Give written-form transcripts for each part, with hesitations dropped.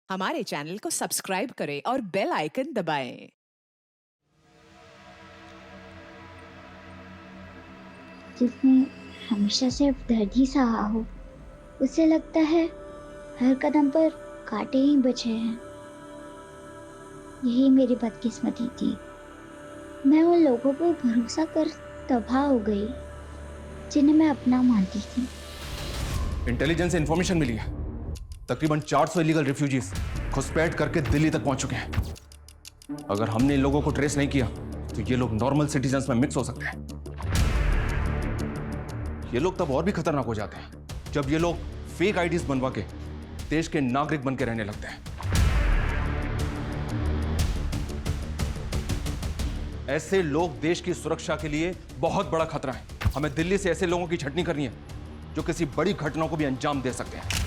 हमारे चैनल को सब्सक्राइब करें और बेल आइकन दबाएं। जिसने हमेशा सिर्फ दर्द ही सहा हो, उसे लगता है हर कदम पर कांटे ही बचे हैं। यही मेरी बदकिस्मती थी। मैं उन लोगों पर भरोसा कर तबाह हो गई जिन्हें मैं अपना मानती थी। इंटेलिजेंस से इंफॉर्मेशन मिली है, तकरीबन 400 इलीगल रिफ्यूजीज घुसपैठ करके दिल्ली तक पहुंच चुके हैं। अगर हमने इन लोगों को ट्रेस नहीं किया तो ये लोग नॉर्मल सिटीजन्स में मिक्स हो सकते हैं। ये लोग तब और भी खतरनाक हो जाते हैं जब ये लोग फेक आईडीज बनवा के देश के नागरिक बन के रहने लगते हैं। ऐसे लोग देश की सुरक्षा के लिए बहुत बड़ा खतरा है। हमें दिल्ली से ऐसे लोगों की छटनी करनी है जो किसी बड़ी घटना को भी अंजाम दे सकते हैं।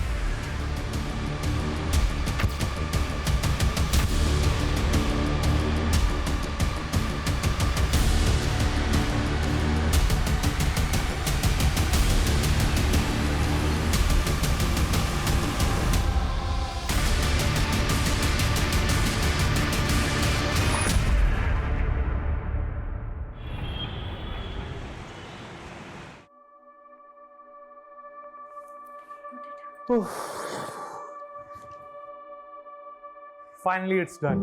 Finally it's done.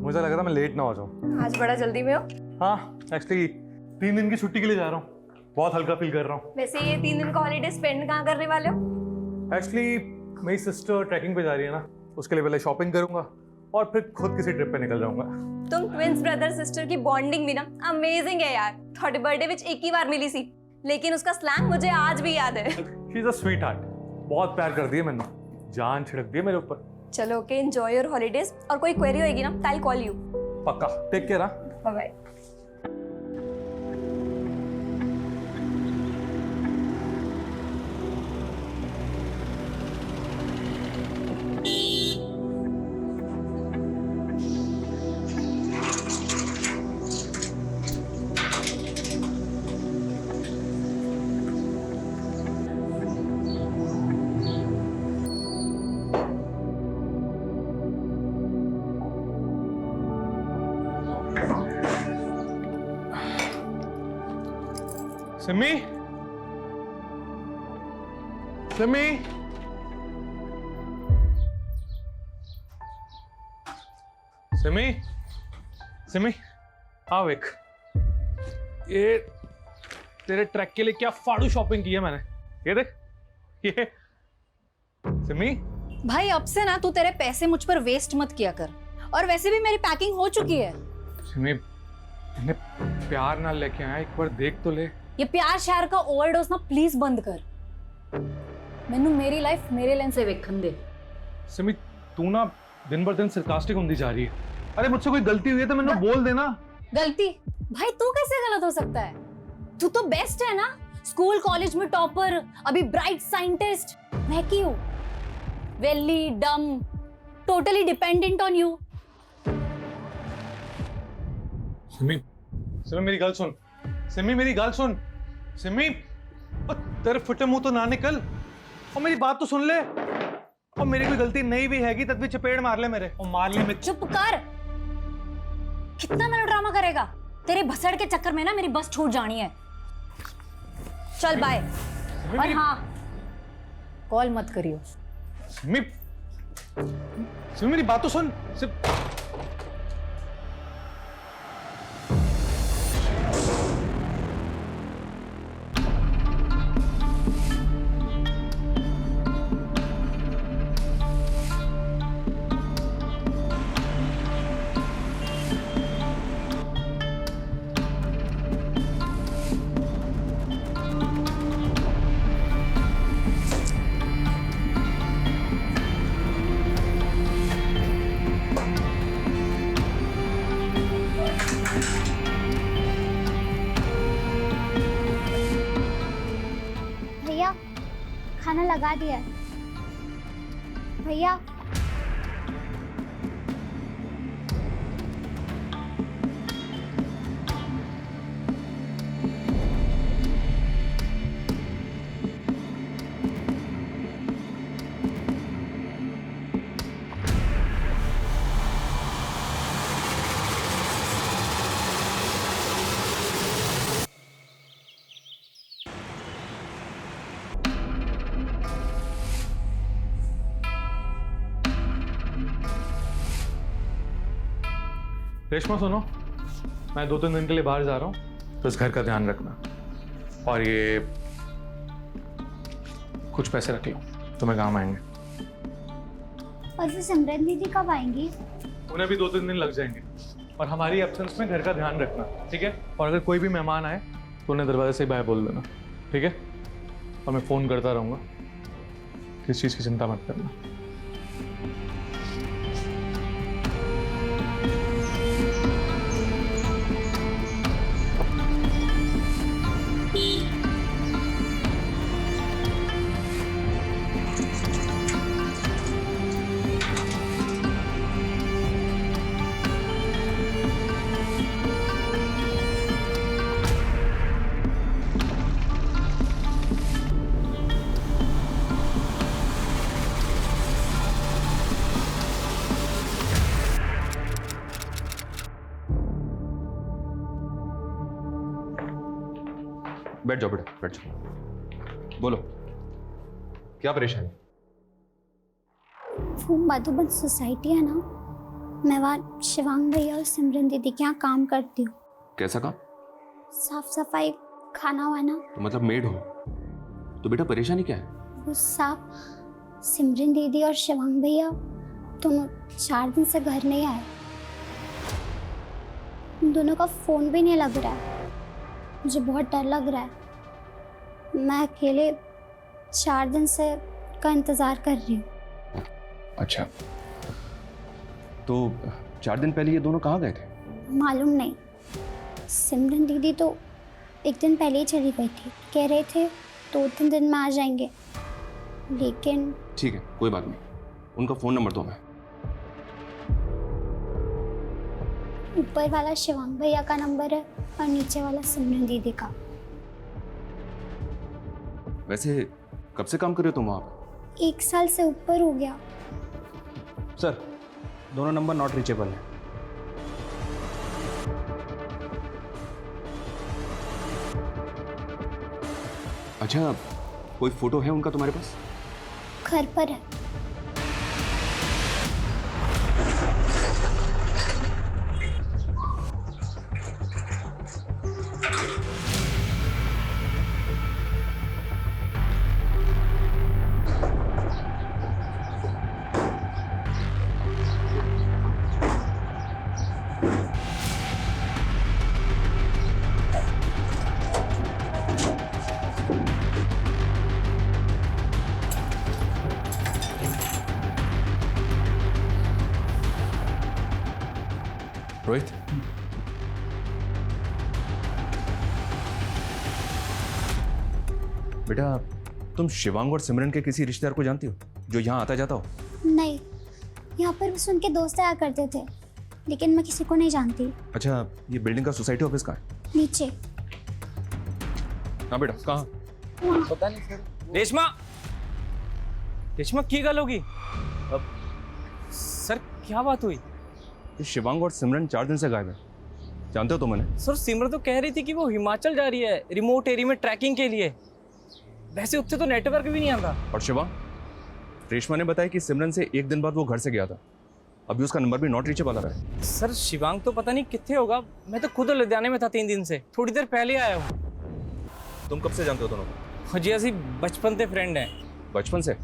मुझे लगा था मैं लेट ना हो जाऊं। आज बड़ा जल्दी में हो। हाँ, एक्चुअली 3 दिन की छुट्टी के लिए जा रहा हूँ। बहुत हल्का फील कर रहा हूँ। वैसे ये 3 दिन का हॉलीडे स्पेंड कहाँ करने वाले हो? एक्चुअली मेरी सिस्टर ट्रैकिंग पे जा रही है ना, उसके लिए पहले शॉपिंग करूंगा और फिर खुद किसी ट्रिप पे निकल जाऊंगा। तुम ट्विंस ब्रदर सिस्टर की बॉन्डिंग भी ना अमेजिंग है यार। थोड़े बर्थडे विच एक ही बार मिली सी, लेकिन उसका स्लैंग मुझे आज भी याद है। She is a sweet heart. बहुत प्यार कर दिया मैंने, जान छिड़क दी मेरे ऊपर। चलो ओके, एंजॉय योर हॉलीडेज। और कोई क्वेरी होगी ना, आई कॉल यू। पक्का, take care. Bye bye. Simi, Simi, Simi, Simi, आओ एक। ये तेरे ट्रैक के लिए क्या फाड़ू शॉपिंग की है मैंने। ये देख, ये सिमी। भाई अब से ना तू तेरे पैसे मुझ पर वेस्ट मत किया कर। और वैसे भी मेरी पैकिंग हो चुकी है। सिमी, मैंने प्यार ना लेके आया, एक बार देख तो ले। ये प्यार शहर का ओवरडोज ना प्लीज बंद कर। मैनू मेरी लाइफ मेरे लेंस से वेखन दे। सिमी, तू ना दिन बर दिन सरकास्टिक होती जा रही है। अरे मुझसे कोई गलती हुई है तो मैंने बोल देना। गलती? भाई तू कैसे गलत हो सकता है? तू तो बेस्ट है ना, स्कूल कॉलेज में टॉपर, अभी ब्राइट साइंटिस्ट। मैं क्यों वेली डम, totally dependent on you. Simi, Simi मेरी गल सुन। सिमी मेरी गल सुन। सिमी, तेरे फुटे मुंह तो ना निकल और मेरी बात तो सुन ले। और मेरी कोई गलती नहीं भी हैगी तब भी चपेड़ मार ले मेरे, और मार ले। चुप कर। कितना मेरा ड्रामा करेगा? तेरे भसड़ के चक्कर में ना मेरी बस छूट जानी है। चल बाय। और हाँ, कॉल मत करियो। सिमी, सिमी मेरी बात तो सुन। भैया, खाना लगा दिया है। भैया, रेशमा सुनो, मैं 2-3 दिन के लिए बाहर जा रहा हूँ, तो इस घर का ध्यान रखना। और ये कुछ पैसे रख लो, तुम्हें काम आएंगे। और वो सिमरन दीदी कब आएंगी? उन्हें भी 2-3 दिन लग जाएंगे। और हमारी एब्सेंस में घर का ध्यान रखना, ठीक है? और अगर कोई भी मेहमान आए तो उन्हें दरवाजे से बाय बोल देना, ठीक है? और मैं फ़ोन करता रहूँगा, किस चीज़ की चिंता मत करना। बैठ जाओ बेटा, बैठ जाओ। बोलो, क्या परेशानी? वो मधुबन सोसाइटी है ना, मैं वहाँ शिवांग भैया और सिमरन दीदी के यहाँ काम करती हूँ। कैसा काम? साफ सफाई, खाना वाना। तो मतलब मेड हो? तो बेटा परेशानी क्या है? वो साफ सिमरन दीदी और शिवांग भैया दोनों 4 दिन से घर नहीं आए। उन दोनों का फोन भी नहीं लग रहा है। मुझे बहुत डर लग रहा है। मैं अकेले 4 दिन से का इंतजार कर रही हूँ। अच्छा, तो 4 दिन पहले ये दोनों कहाँ गए थे? मालूम नहीं। सिमरन दीदी तो 1 दिन पहले ही चली गई थी। कह रहे थे 2-3 दिन में आ जाएंगे, लेकिन ठीक है, कोई बात नहीं। उनका फोन नंबर दो। मैं ऊपर वाला शिवांग भैया का नंबर है और नीचे वाला सिमरन दीदी का। वैसे कब से काम कर रहे हो तुम वहाँ पे? 1 साल से ऊपर हो गया। सर, दोनों नंबर नॉट रीचेबल है। अच्छा, कोई फोटो है उनका तुम्हारे पास? घर पर है। रोहित, बेटा तुम शिवांग और सिमरन के किसी रिश्तेदार को जानती हो जो यहाँ आता जाता हो? नहीं, यहाँ पर बस उनके दोस्त आया करते थे, लेकिन मैं किसी को नहीं जानती। अच्छा, ये बिल्डिंग का सोसाइटी ऑफिस कहाँ है? नीचे। हाँ बेटा, कहाँ? पता नहीं सर। रेशमा, रेशमा की गल होगी? सर क्या बात हुई? ये शिवांग और सिमरन 4 दिन से गायब है, जानते हो तुम उन्हें? सर सिमरन तो कह रही थी कि वो हिमाचल जा रही है रिमोट एरिया में ट्रैकिंग के लिए। वैसे उससे तो नेटवर्क भी नहीं आता। और शिवांग, रेशमा ने बताया कि सिमरन से 1 दिन बाद वो घर से गया था। अभी उसका नंबर भी नॉट रीचेबल आ रहा है। सर शिवांग तो पता नहीं कितने होगा। मैं तो खुद लुधियाने में था 3 दिन से, थोड़ी देर पहले आया हूँ। तुम कब से जानते हो दोनों को? जी असि बचपन से फ्रेंड है। बचपन से?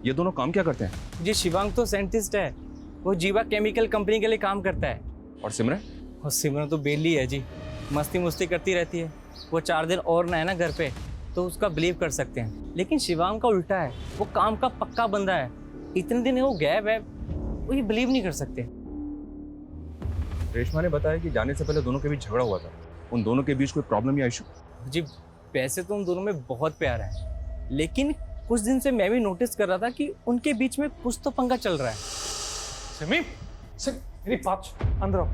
ये दोनों काम क्या करते हैं? जी शिवांग तो साइंटिस्ट है, वो जीवा केमिकल कंपनी के लिए काम करता है। और सिमरन? और सिमरन तो बेली है जी, मस्ती मुस्ती करती रहती है। वो 4 दिन और ना है ना घर पे तो उसका बिलीव कर सकते हैं, लेकिन शिवांग का उल्टा है। वो काम का पक्का बंदा है। इतने दिन वो गैप है, वो ये बिलीव नहीं कर सकते। रेशमा ने बताया कि जाने से पहले दोनों के बीच झगड़ा हुआ था। उन दोनों के बीच कोई प्रॉब्लम या इशू? जी वैसे तो उन दोनों में बहुत प्यार है, लेकिन कुछ दिन से मैं भी नोटिस कर रहा था कि उनके बीच में कुछ तो पंगा चल रहा है। सिमी, मेरी बात अंदर आओ।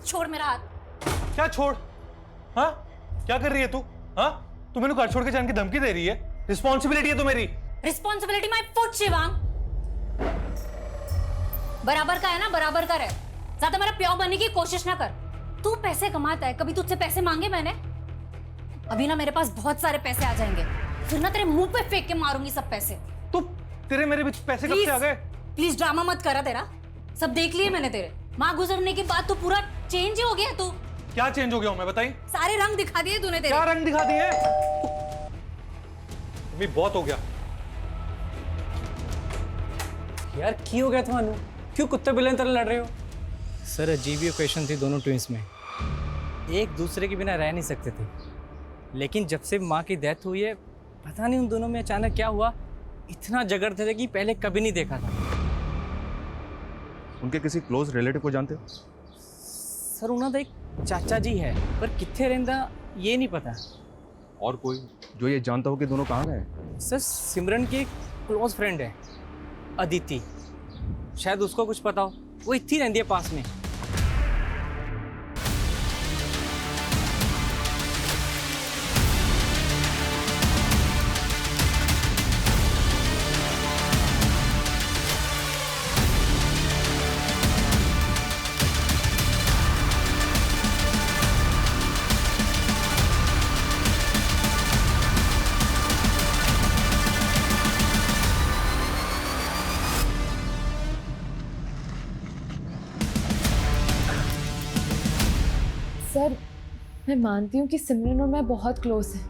छोड़ मेरा हाथ। क्या छोड़? हाँ, क्या कर रही है तू? हाँ, तू मेरे को घर छोड़ के जाने की धमकी दे रही है? रिस्पॉन्सिबिलिटी है तो मेरी। Responsibility my foot Shivang. बराबर का है ना, बराबर का रहे। ज्यादा मेरा प्यार बनने की कोशिश ना कर। तू पैसे कमाता है, कभी तुझसे पैसे मांगे मैंने? अभी ना मेरे पास बहुत सारे पैसे आ जाएंगे, फिर ना तेरे मुंह पे फेंक के मारूंगी सब पैसे। तू, तेरे मेरे बीच पैसे कब से आ गए? प्लीज ड्रामा मत करा तेरा। सब देख लिए मैंने तेरे। माँ गुजरने के बाद तो पूरा चेंज ही हो गया तू। क्या चेंज हो गया हूं मैं, बताइए। सारे रंग दिखा दिए तूने तेरे। क्या रंग दिखा दिए? अभी बहुत हो गया। यार की हो गया थानू? क्यों कुत्ते बिल्ले तरह लड़ रहे हो? सर अजीब ही ओकेशन थी दोनों ट्विंस में, एक दूसरे के बिना रह नहीं सकते थे। लेकिन जब से माँ की डेथ हुई है, पता नहीं उन दोनों में अचानक क्या हुआ, इतना झगड़ते थे कि पहले कभी नहीं देखा था। उनके किसी क्लोज रिलेटिव को जानते हो? सर उन्होंने एक चाचा जी है, पर कितने रहंदा ये नहीं पता। और कोई जो ये जानता हो कि दोनों कहाँ गए? सर सिमरन की एक क्लोज फ्रेंड है अदिति, शायद उसको कुछ पता हो, वो इतनी रहती है पास में। सर मैं मानती हूँ कि सिमरन और मैं बहुत क्लोज हैं,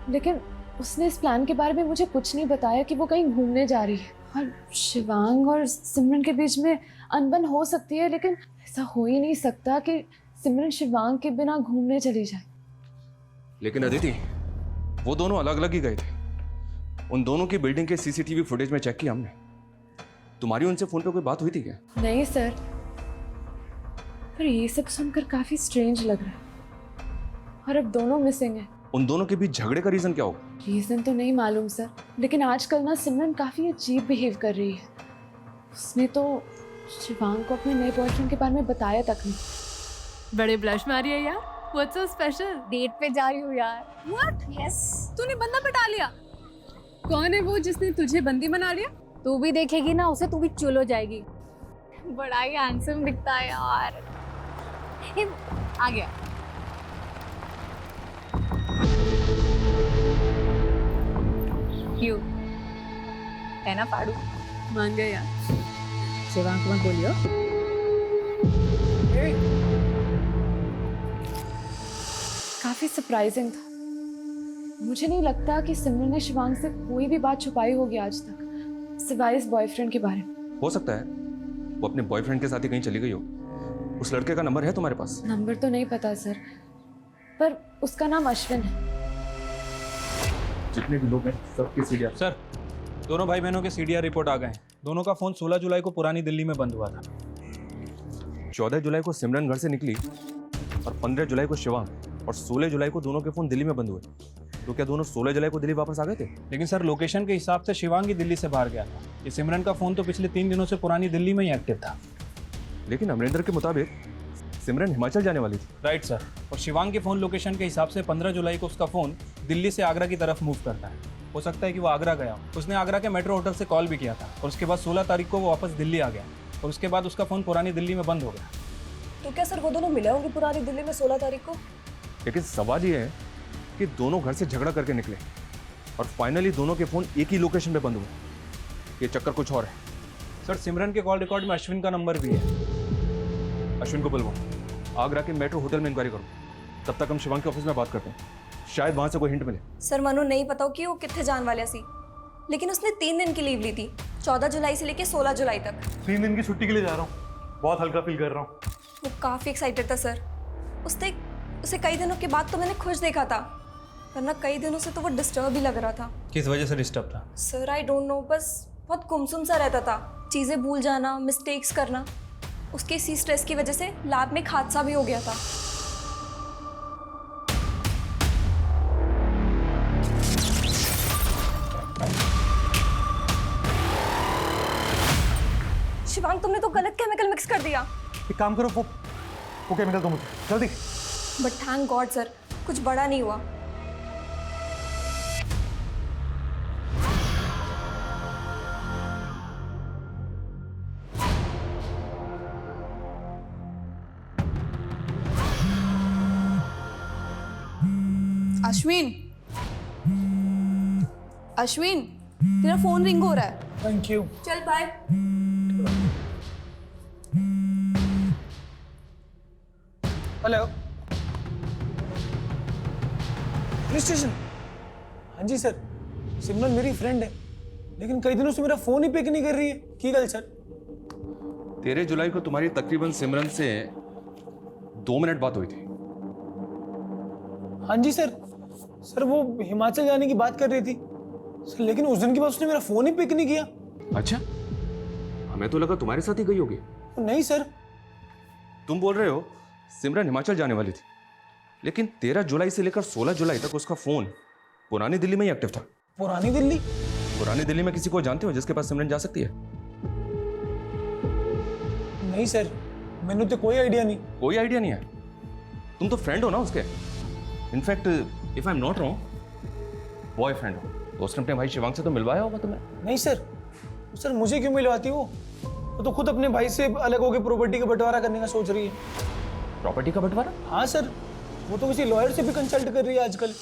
लेकिन उसने इस प्लान के बारे में मुझे कुछ नहीं बताया कि वो कहीं घूमने जा रही है। और शिवांग और सिमरन के बीच में अनबन हो सकती है, लेकिन ऐसा हो ही नहीं सकता कि सिमरन शिवांग के बिना घूमने चली जाए। लेकिन अदिति, वो दोनों अलग अलग ही गए थे। उन दोनों की बिल्डिंग के सीसीटीवी फुटेज में चेक किया हमने। तुम्हारी उनसे फोन पे कोई बात हुई थी क्या? नहीं सर, पर ये सब सुनकर काफी स्ट्रेंज लग रहा है। और अब दोनों मिसिंग हैं। उन दोनों के बीच झगड़े का रीजन क्या होगा? रीजन तो नहीं मालूम सर, लेकिन आजकल ना सिमरन काफी अजीब बिहेव कर रही है। उसने तो शिवांग को अपने नए बॉयफ्रेंड के बारे में बताया तक नहीं। बड़े ब्लश मारी है यार। What's so special? डेट पे जा रही हूँ यार। व्हाट? यस। तूने बंदा पटा लिया? कौन है वो जिसने तुझे बंदी बना लिया? तू भी देखेगी ना उसे, तू भी चुल हो जाएगी। बड़ा ही हैंडसम दिखता है यार। आ गया। क्यों है ना पाड़ू? मान गए यार। शिवांग को मत बोलियो। काफी सरप्राइजिंग था। मुझे नहीं लगता कि सिमरन ने शिवांग से कोई भी बात छुपाई होगी आज तक, सिवाय इस बॉयफ्रेंड के बारे में। हो सकता है वो अपने बॉयफ्रेंड के साथ ही कहीं चली गई हो। उस लड़के का नंबर है तुम्हारे पास? नंबर तो नहीं पता सर, पर उसका नाम अश्विन है। जितने भी लोग हैं सबके सीडीआर। सर दोनों भाई बहनों के सीडीआर रिपोर्ट आ गए हैं। दोनों का फोन 16 जुलाई को पुरानी दिल्ली में बंद हुआ था। 14 जुलाई को सिमरन घर से निकली और 15 जुलाई को शिवांग, और 16 जुलाई को दोनों के फोन दिल्ली में बंद हुए। तो क्या दोनों 16 जुलाई को दिल्ली वापस आ गए थे? लेकिन सर लोकेशन के हिसाब से शिवांग ही दिल्ली से बाहर गया था। ये सिमरन का फोन तो पिछले 3 दिनों से पुरानी दिल्ली में ही एक्टिव था। लेकिन अमरिंदर के मुताबिक सिमरन हिमाचल जाने वाली थी। Right sir. और शिवांग के फोन लोकेशन के हिसाब से 15 जुलाई को उसका फोन दिल्ली से आगरा की तरफ मूव करता है। हो सकता है कि वो आगरा गया हो। उसने आगरा के मेट्रो होटल से कॉल भी किया था, और उसके बाद 16 तारीख को वो वापस दिल्ली आ गया, और उसके बाद उसका फोन पुरानी दिल्ली में बंद हो गया। तो क्या सर वो दोनों मिले होंगे पुरानी दिल्ली में 16 तारीख को? लेकिन सवाल ये है कि दोनों घर से झगड़ा करके निकले और फाइनली दोनों के फोन एक ही लोकेशन पे बंद हुए। ये चक्कर कुछ और है। सर सिमरन के कॉल रिकॉर्ड में अश्विन का नंबर भी है। अश्विन को बुलवाओ, आगरा के मेट्रो होटल में इंक्वायरी करो। तब तक हम शिवांग के ऑफिस में बात करते हैं, शायद वहां से कोई हिंट मिले। सर मनु नहीं पता कि वो कितने जान वाले सी, लेकिन उसने 3 दिन की लीव ली थी, 14 जुलाई से लेके 16 जुलाई तक। 3 दिन की छुट्टी के लिए जा रहा हूँ। बहुत हल्का फील कर रहा हूँ। वो काफ़ी एक्साइटेड था सर। उसे कई दिनों के बाद तो मैंने खुश देखा था, वरना कई दिनों से तो वो डिस्टर्ब ही लग रहा था। किस वजह से डिस्टर्ब था? सर आई डोंट नो, बस बहुत गुमसुम सा रहता था, चीज़ें भूल जाना, मिस्टेक्स करना। उसके इसी स्ट्रेस की वजह से लैब में एक हादसा भी हो गया था। शिवांग तुमने तो गलत केमिकल मिक्स कर दिया। एक काम करो, वो केमिकल दो मुझे जल्दी। बट थैंक गॉड सर, कुछ बड़ा नहीं हुआ। अश्विन, अश्विन, तेरा फोन रिंग हो रहा है। Thank you. चल बाय। Hello, police station. हाँ जी सर, सिमरन मेरी फ्रेंड है, लेकिन कई दिनों से मेरा फोन ही पिक नहीं कर रही है। की गल सर? 13 जुलाई को तुम्हारी तकरीबन सिमरन से 2 मिनट बात हुई थी। हाँ जी सर। सर वो हिमाचल जाने की बात कर रही थी सर, लेकिन उस दिन के बाद उसने मेरा फोन ही पिक नहीं किया। अच्छा, हमें तो लगा तुम्हारे साथ ही गई होगी। नहीं सर। तुम बोल रहे हो सिमरन हिमाचल जाने वाली थी, लेकिन 13 जुलाई से लेकर 16 जुलाई तक उसका फोन पुरानी दिल्ली में ही एक्टिव था। पुरानी दिल्ली? पुरानी दिल्ली में किसी को जानते हो जिसके पास सिमरन जा सकती है? नहीं सर, मैंने तो कोई आइडिया नहीं। कोई आइडिया नहीं है? तुम तो फ्रेंड हो ना उसके। In fact if I am not wrong, boyfriend हो। तो उसने अपने भाई शिवांग से तो मिलवाया होगा तुम्हें। नहीं सर। सर मुझे क्यों मिलवाती वो तो खुद अपने भाई से अलग होकर प्रॉपर्टी का बंटवारा करने का सोच रही है। प्रॉपर्टी का बंटवारा? हाँ सर, वो तो किसी लॉयर से भी कंसल्ट कर रही है आजकल।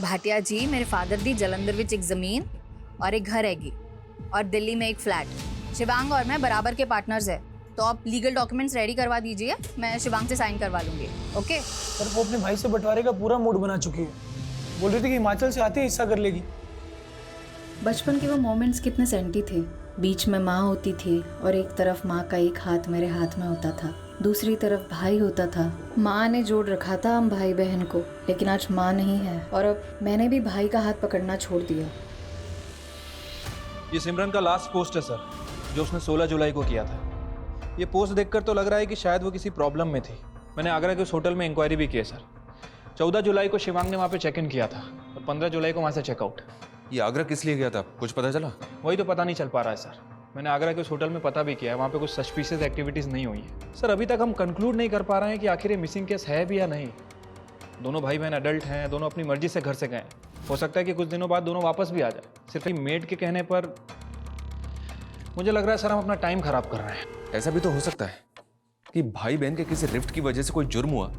भाटिया जी, मेरे फादर दी जलंधर विच एक जमीन और एक घर हैगी और दिल्ली में एक फ्लैट। शिवांग और मैं बराबर के पार्टनर्स है, तो आप लीगल डॉक्यूमेंट्स रेडी करवा दीजिए, मैं शिवांग से साइन करवा लूंगी। ओके सर वो अपने भाई से बंटवारे का पूरा मूड बना चुकी है, बोल रही थी कि हिमाचल से आते ही हिस्सा कर लेगी। बचपन के वो मोमेंट्स कितने सेंटी थे। बीच में माँ होती थी और एक तरफ माँ का एक हाथ मेरे हाथ में होता था, दूसरी तरफ भाई होता था। माँ ने जोड़ रखा था हम भाई बहन को, लेकिन आज माँ नहीं है और अब मैंने भी भाई का हाथ पकड़ना छोड़ दिया। ये सिमरन का लास्ट पोस्ट है सर, जो उसने 16 जुलाई को किया था। ये पोस्ट देखकर तो लग रहा है कि शायद वो किसी प्रॉब्लम में थी। मैंने आगरा के उस होटल में इंक्वायरी भी की है सर। 14 जुलाई को शिवांग ने वहाँ पे चेक इन किया था और 15 जुलाई को वहाँ से चेकआउट। ये आगरा किस लिए गया था, कुछ पता चला? वही तो पता नहीं चल पा रहा है सर। मैंने आगरा के उस होटल में पता भी किया है, वहाँ पे कुछ सस्पिशियस एक्टिविटीज़ नहीं हुई है सर। अभी तक हम कंक्लूड नहीं कर पा रहे हैं कि आखिर ये मिसिंग केस है भी या नहीं। दोनों भाई बहन एडल्ट हैं, दोनों अपनी मर्जी से घर से गए। हो सकता है कि कुछ दिनों बाद दोनों वापस भी आ जाए। सिर्फ एक मेड के कहने पर मुझे लग रहा है सर हम अपना टाइम खराब कर रहे हैं। ऐसा भी तो हो सकता है कि भाई बहन के किसी रिफ्ट की वजह से कोई जुर्म हुआ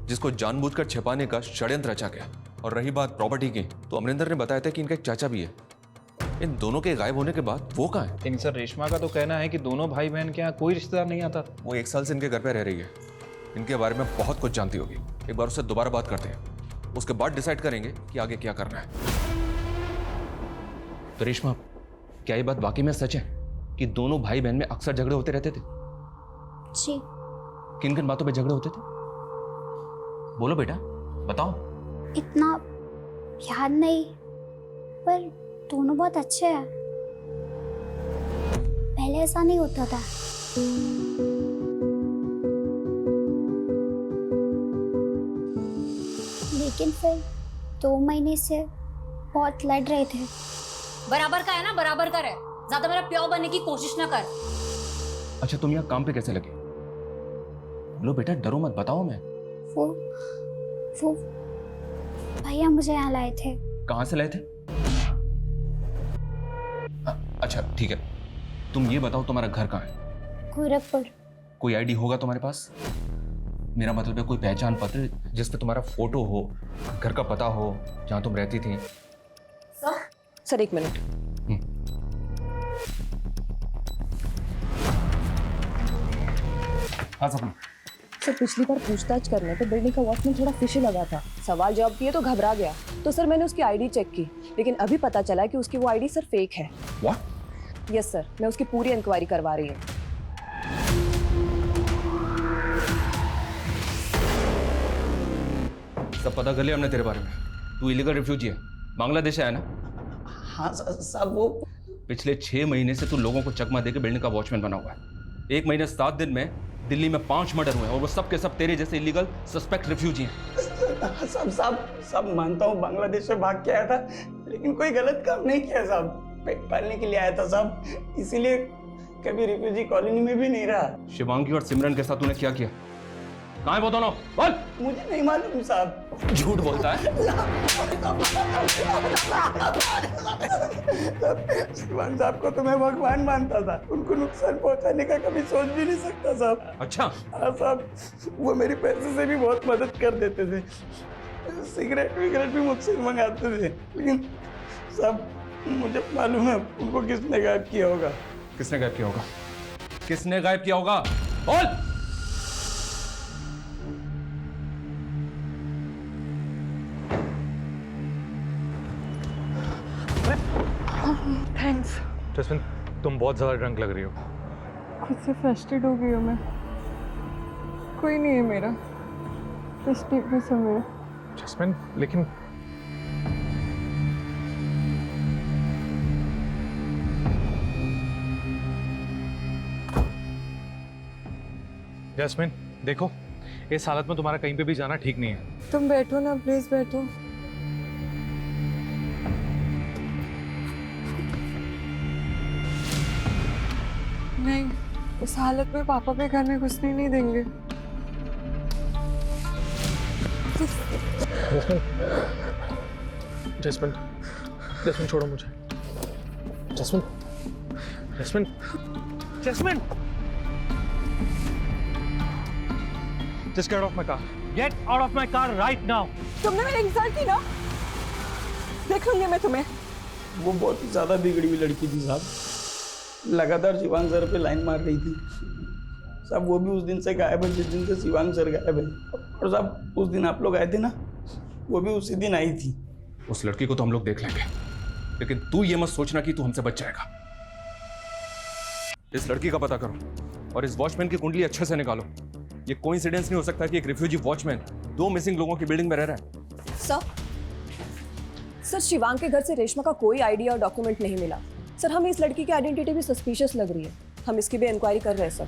जिसको जानबूझकर छिपाने का षड्यंत्र रचा गया। और रही बात प्रॉपर्टी की, तो अमरिंदर ने बताया था कि इनका एक चाचा भी है। इन दोनों के गायब होने के बाद वो कहाँ है? लेकिन सर रेशमा का तो कहना है कि दोनों भाई बहन के यहाँ कोई रिश्तेदार नहीं आता। वो 1 साल से इनके घर पे रह रही है, इनके बारे में बहुत कुछ जानती होगी। एक बार उससे दोबारा बात करते हैं, उसके बाद डिसाइड करेंगे कि आगे क्या करना है। तो रेशमा, क्या ये बात वाकई में सच है कि दोनों भाई बहन में अक्सर झगड़े होते रहते थे? जी। किन किन बातों पे झगड़े होते थे? बोलो बेटा, बताओ। इतना याद नहीं, पर दोनों बहुत अच्छे हैं। पहले ऐसा नहीं होता था। लेकिन फिर 2 महीने से बहुत लड़ रहे थे। बराबर का है ना, बराबर का रहे, ज्यादा मेरा प्यार बनने की कोशिश ना कर। अच्छा, तुम यहाँ काम पे कैसे लगे? बोलो बेटा, डरो मत, बताओ। मैं वो भैया मुझे यहाँ लाए थे। कहाँ से लाए थे? अच्छा ठीक है, तुम ये बताओ तुम्हारा घर कहाँ है? गोरखपुर। कोई आईडी होगा तुम्हारे पास? मेरा मतलब है कोई पहचान पत्र जिस पे तुम्हारा फोटो हो, घर का पता हो, जहाँ तुम रहती थी। Sir 1 minute. हाँ सपना। सर पिछली बार पूछताछ करने पे बिल्डिंग का वॉचमैन थोड़ा फिशी लगा था। सवाल जवाब दिए तो घबरा गया, तो सर मैंने उसकी आईडी चेक की, लेकिन अभी पता चला कि उसकी वो आईडी सर फेक है। व्हाट? यस सर, मैं उसकी पूरी इंक्वायरी करवा रही हूँ। सब पता कर लिया हमने तेरे बारे में। तू इलीगल रिफ्यूजी है, बांग्लादेश आया ना? हाँ साहब, वो पिछले 6 महीने से तू लोगों को चकमा देके बिल्डिंग का वॉचमैन बना हुआ है। 1 महीने 7 दिन में दिल्ली में 5 मर्डर हुए हैं और वो सब के सब तेरे जैसे इलीगल सस्पेक्ट रिफ्यूजी हैं। सब मानता हूँ बांग्लादेश से भाग के आया था, लेकिन कोई गलत काम नहीं किया साहब। पेट पालने के लिए आया था साहब, इसीलिए कभी रिफ्यूजी कॉलोनी में भी नहीं रहा। शिवांगी और सिमरन के साथ तूने क्या किया? कहाँ है वो दोनों? बोल। मुझे नहीं मालूम साहब। झूठ बोलता है। शिवांग साहब को तो मैं भगवान मानता था, उनको नुकसान पहुंचाने का कभी सोच भी नहीं सकता साहब। अच्छा? हाँ साहब, वो मेरी पैसे से भी बहुत मदद कर देते थे, सिगरेट विगरेट भी मुझसे मंगाते थे, लेकिन साहब मुझे मालूम है उनको किसने गायब किया होगा। किसने गायब किया होगा? किसने गायब किया होगा? बोल। जैस्मिन, तुम बहुत ज़्यादा ड्रंक लग रही हो। खुद से फ्रस्ट्रेट हो गई हूँ मैं। कोई नहीं है मेरा, बस टेक मी समवेयर। जैस्मिन, लेकिन जैस्मिन देखो, इस हालत में तुम्हारा कहीं पे भी जाना ठीक नहीं है। तुम बैठो ना, प्लीज बैठो। नहीं, इस हालत में पापा के घर में घुसने नहीं देंगे। जैस्मिन, जैस्मिन छोड़ो मुझे। Jasmine, Jasmine, Jasmine, Just get off my car. Get out of my car right now. तुमने मेरी इंसल्ट की ना, देख लूंगी मैं तुम्हें। वो बहुत ही ज़्यादा बिगड़ी हुई लड़की थी साहब, लगातार शिवांग सर पे लाइन मार रही थी साहब। वो भी उस दिन से गायब है जिस दिन से शिवांग सर गायब है। और साहब उस दिन आप लोग आए थे ना, वो भी उसी दिन आई थी। उस लड़की को तो हम लोग देख लेंगे, लेकिन तू ये मत सोचना कि तू हमसे बच जाएगा। इस लड़की का पता करो और इस वॉचमैन की कुंडली अच्छे से निकालो। ये कोइंसिडेंस नहीं हो सकता कि एक रिफ्यूजी वॉचमैन 2 मिसिंग लोगों की बिल्डिंग में रह रहा है। सर शिवांग के घर से रेशमा का कोई आईडी और डॉक्यूमेंट नहीं मिला। सर हमें इस लड़की की आइडेंटिटी भी सस्पिशियस लग रही है। हम इसकी भी इंक्वायरी कर रहे हैं सर।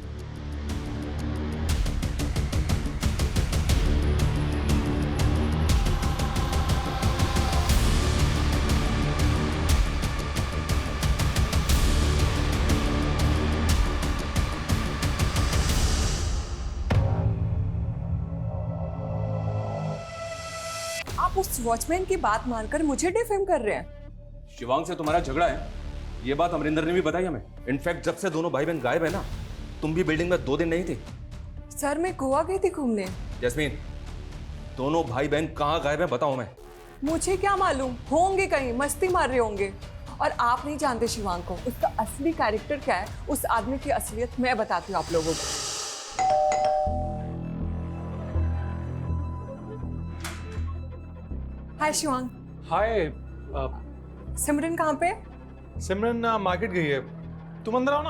आप उस वॉचमैन की बात मानकर मुझे डिफेम कर रहे हैं। शिवांग से तुम्हारा झगड़ा है, ये बात अमरिंदर ने भी बताई हमें। इनफैक्ट जब से दोनों भाई बहन गायब है ना, तुम भी बिल्डिंग में 2 दिन नहीं थी। सर मैं गोवा गई थी घूमने। जैस्मीन, दोनों भाई बहन कहाँ गायब है बताओ हमें। मुझे क्या मालूम, होंगे कहीं मस्ती मार रहे होंगे। और आप नहीं जानते शिवांग को, उसका असली कैरेक्टर क्या है, उस आदमी की असलियत मैं बताती हूँ आप लोगों को। हाय शिवांग। हाय। सिमरन कहाँ पे? सिमरन मार्केट गई है, तुम अंदर आओ ना।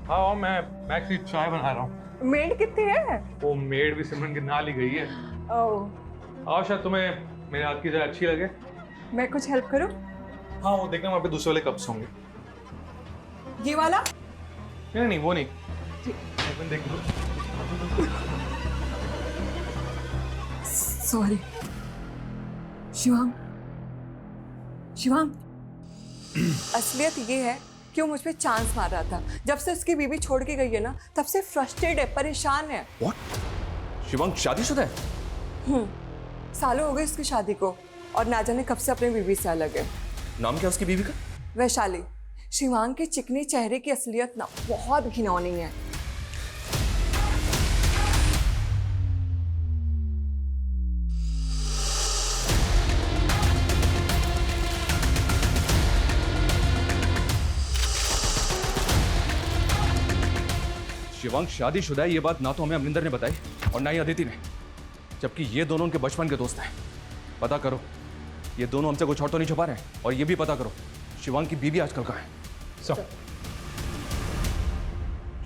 हाँ, मैं एक्चुअली चाय बना रहा हूँ। मेड कितनी है? वो मेड भी सिमरन के नाल ही गई है। ओह। आओ, शायद तुम्हें मेरे हाथ की चाय अच्छी लगे। मैं कुछ हेल्प करूँ? हाँ, वो देखना वहाँ पे दूसरे वाले कप्स होंगे। ये वाला? नहीं नहीं, वो नहीं। देख लो। सॉरी शिवांग। शिवांग, असलियत ये है कि वो मुझ पे चांस मार रहा था। जब से उसकी बीवी छोड़ के गई है ना, तब से फ्रस्ट्रेट है, परेशान है। What? शिवांग शादीशुदा है? सालों हो गए उसकी शादी को और ना जाने कब से अपनी बीवी से अलग है। नाम क्या उसकी बीवी का? वैशाली। शिवांग के चिकने चेहरे की असलियत ना बहुत घिनौनी है। शिवांग शादीशुदा है, ये बात ना तो हमें अमरिंदर ने बताई और ना ही अदिति ने, जबकि ये दोनों उनके बचपन के दोस्त हैं। पता करो, ये दोनों हमसे कुछ और तो नहीं छुपा रहे हैं। और ये भी पता करो, शिवांग की बीवी आजकल कहाँ है। सब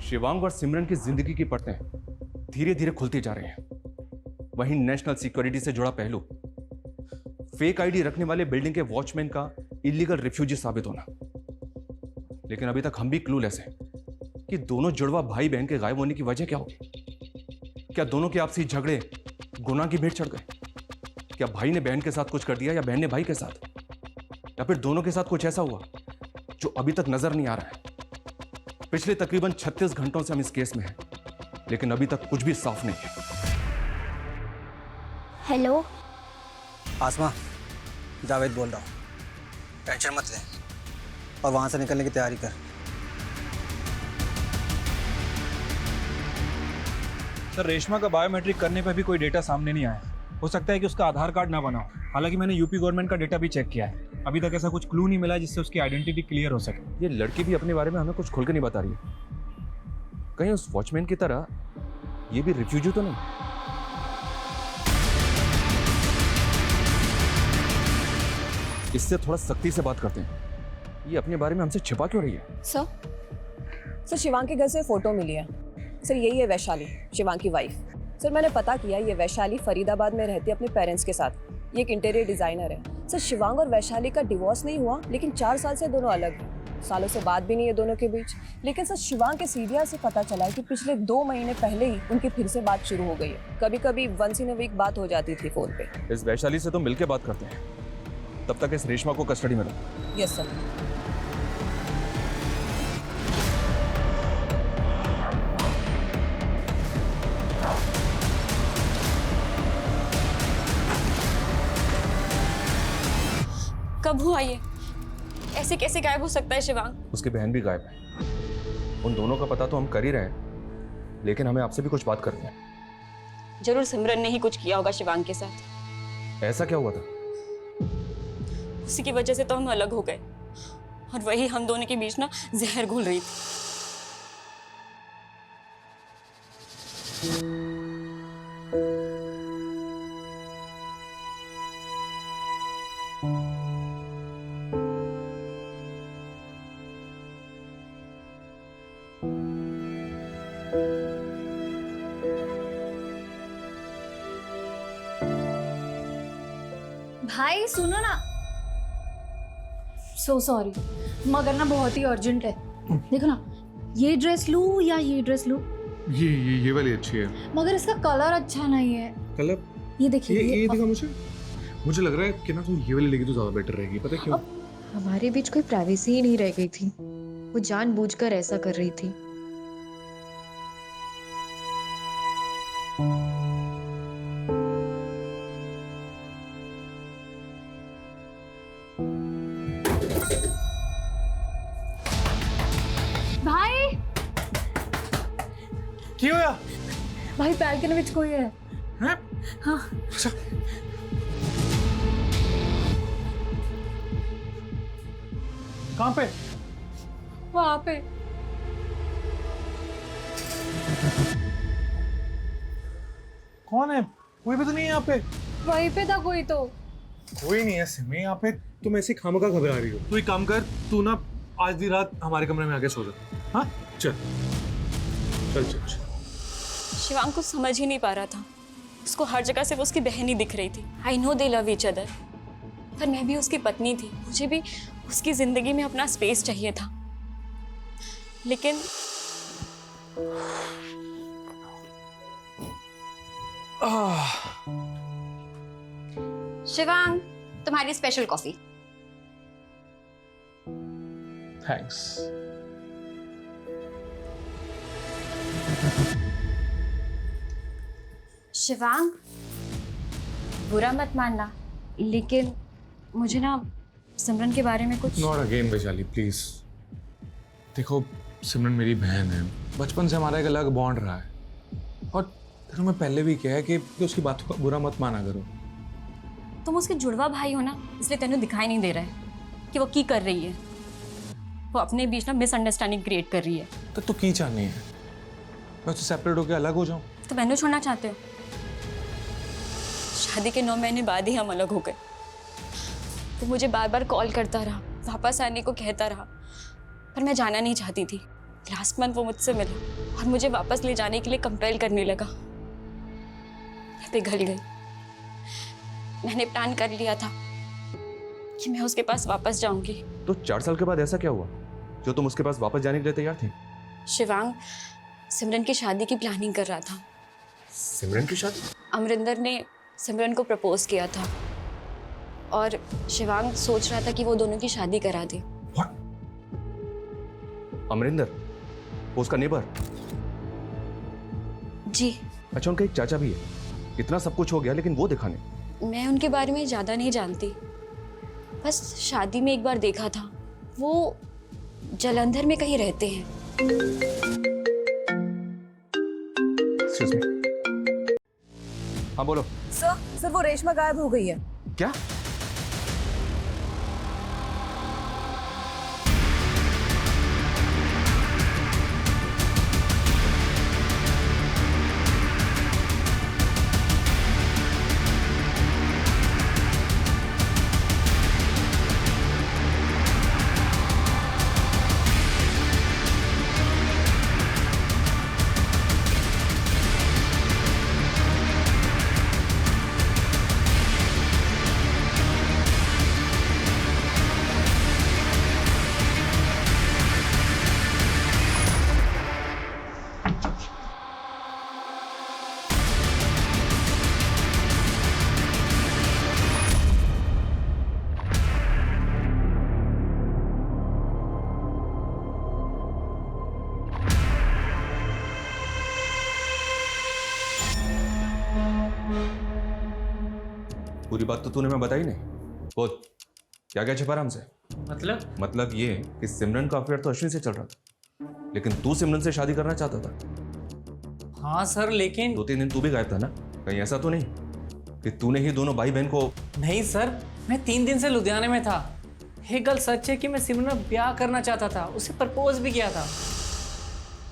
शिवांग और सिमरन की जिंदगी की परतें धीरे धीरे खुलती जा रही हैं। वहीं नेशनल सिक्योरिटी से जुड़ा पहलू, फेक आईडी रखने वाले बिल्डिंग के वॉचमैन का इलीगल रिफ्यूजी साबित होना। लेकिन अभी तक हम भी क्लूलेस हैं कि दोनों जुड़वा भाई बहन के गायब होने की वजह क्या होगी। क्या दोनों के आपसी झगड़े गुनाह की भेंट चढ़ गए? क्या भाई ने बहन के साथ कुछ कर दिया या बहन ने भाई के साथ, या फिर दोनों के साथ कुछ ऐसा हुआ जो अभी तक नजर नहीं आ रहा है। पिछले तकरीबन 36 घंटों से हम इस केस में हैं, लेकिन अभी तक कुछ भी साफ नहीं है। हेलो आसमा, जावेद बोल रहा हूँ। टेंशन मत ले और वहाँ से निकलने की तैयारी कर। सर, रेशमा का बायोमेट्रिक करने पर भी कोई डेटा सामने नहीं आया। हो सकता है कि उसका आधार कार्ड ना बना हो। हालांकि मैंने यूपी गवर्नमेंट का डेटा भी चेक किया है, अभी तक ऐसा कुछ क्लू नहीं मिला जिससे उसकी आइडेंटिटी क्लियर हो सके। ये लड़की भी अपने बारे में हमें कुछ खुल के नहीं बता रही है। कहीं उस वॉचमैन की तरह ये भी रिफ्यूजी तो नहीं? इससे थोड़ा सख्ती से बात करते हैं। ये अपने बारे में हमसे छिपा क्यों रही है? सर शिवांग के घर से फोटो मिली है सर। यही है वैशाली, शिवांग की वाइफ। सर मैंने पता किया, ये वैशाली फरीदाबाद में रहती है अपने पेरेंट्स के साथ। ये एक इंटीरियर डिज़ाइनर है। सर शिवांग और वैशाली का डिवोर्स नहीं हुआ, लेकिन 4 साल से दोनों अलग हैं। सालों से बात भी नहीं है दोनों के बीच। लेकिन सर शिवांग के सीरिया से पता चला है कि पिछले 2 महीने पहले ही उनकी फिर से बात शुरू हो गई है। कभी कभी वंस इन अ वीक बात हो जाती थी फ़ोन पे। इस वैशाली से तो मिलके बात करते हैं। तब तक इस रेशमा को कस्टडी में लो। Yes sir. कब हुआ ये? ऐसे कैसे गायब हो सकता है शिवांग? उसकी बहन भी गायब है। उन दोनों का पता तो हम कर ही रहे हैं, लेकिन हमें आपसे भी कुछ बात करनी है। जरूर सिमरन ने ही कुछ किया होगा शिवांग के साथ। ऐसा क्या हुआ था? उसी की वजह से तो हम अलग हो गए, और वही हम दोनों के बीच ना जहर घुल रही थी। भाई सुनो ना, सो सॉरी मगर ना बहुत ही अर्जेंट है। देखो ना, ये ड्रेस लूं या ये ड्रेस लूं? ये वाली अच्छी है, मगर इसका कलर अच्छा नहीं है। कलर ये देखिए, ये दिखा मुझे लग रहा है कि ना तुम ये वाली लेगी तो ज्यादा बेटर रहेगी। पता है क्यों? हमारे बीच कोई प्राइवेसी ही नहीं रह गई थी। वो जानबूझकर ऐसा कर रही थी। भाई ਕੀ ਹੋਇਆ? भाई बैल्कनी में कोई है। हैं? हाँ। अच्छा कहाँ पे? वहाँ पे। कौन है? कोई भी तो नहीं है यहाँ पे। वहीं पे था कोई तो। कोई नहीं है सिमी यहाँ पे। तुम ऐसे खामखा घबरा रही हो। तू एक काम कर, तू ना आज दी रात हमारे कमरे में आके सो जा। हाँ चल चल चल चल। शिवांग कुछ समझ ही नहीं पा रहा था। उसको हर जगह सिर्फ उसकी बहन ही दिख रही थी। I know they love each other, पर मैं भी उसकी पत्नी थी। मुझे भी उसकी जिंदगी में अपना स्पेस चाहिए था। लेकिन शिवांग, तुम्हारी स्पेशल कॉफी। थैंक्स। शिवांग, बुरा मत मानना, लेकिन मुझे ना सिमरन के बारे में कुछ। Not again Vaishali please. देखो सिमरन मेरी बहन है, बचपन से हमारा एक अलग बॉन्ड रहा है। और तेरे मैं पहले भी कहा है कि उसकी बातों का बुरा मत माना करो। तुम उसके जुड़वा भाई हो ना, इसलिए तेनों दिखाई नहीं दे रहा है कि वो की कर रही है। वो अपने बीच ना मिसअंडरस्टैंडिंग क्रिएट कर रही है। तो तू की चाहनी है? मैं उससे सेपरेट होकर अलग हो जाऊं? तो मैंने छोड़ना चाहते हो? शादी के 9 महीने बाद ही हम अलग हो गए। वो मुझे बार बार कॉल करता रहा, वापस आने को कहता रहा, पर मैं जाना नहीं चाहती थी। लास्ट मंथ वो मुझसे मिला और मुझे वापस ले जाने के लिए कंपेल करने लगा। मैं पिघल गई। मैंने प्लान कर लिया था कि मैं उसके पास वापस जाऊंगी। तो 4 साल के बाद ऐसा क्या हुआ जो तुम उसके पास वापस जाने के लिए तैयार थी? शिवांग सिमरन की शादी की प्लानिंग कर रहा था। सिमरन की शादी? अमरिंदर ने सिमरन को प्रपोज किया था और शिवांग सोच रहा था कि वो दोनों की शादी करा दे। अमरिंदर, वो उसका नेबर? जी। अच्छा, उनका एक चाचा भी है। इतना सब कुछ हो गया लेकिन वो दिखा नहीं। मैं उनके बारे में ज़्यादा नहीं जानती, बस शादी में एक बार देखा था। वो जलंधर में कहीं रहते हैं। Excuse me. हाँ बोलो। सर वो रेशमा गायब हो गई है। क्या? पूरी बात तो तूने मैं बताई नहीं। बोल, क्या क्या छिपा रहा हमसे? मतलब ये कि सिमरन का अफेयर तो अश्विन से चल रहा था, लेकिन तू सिमरन से शादी करना चाहता था। हाँ सर, लेकिन 2-3 दिन तू भी गायब था ना? कहीं ऐसा तो नहीं कि तूने ही दोनों भाई बहन को? नहीं सर, मैं 3 दिन से लुधियाने में था। एक गल सच है कि मैं सिमरन से ब्याह करना चाहता था, उसे प्रपोज भी किया था।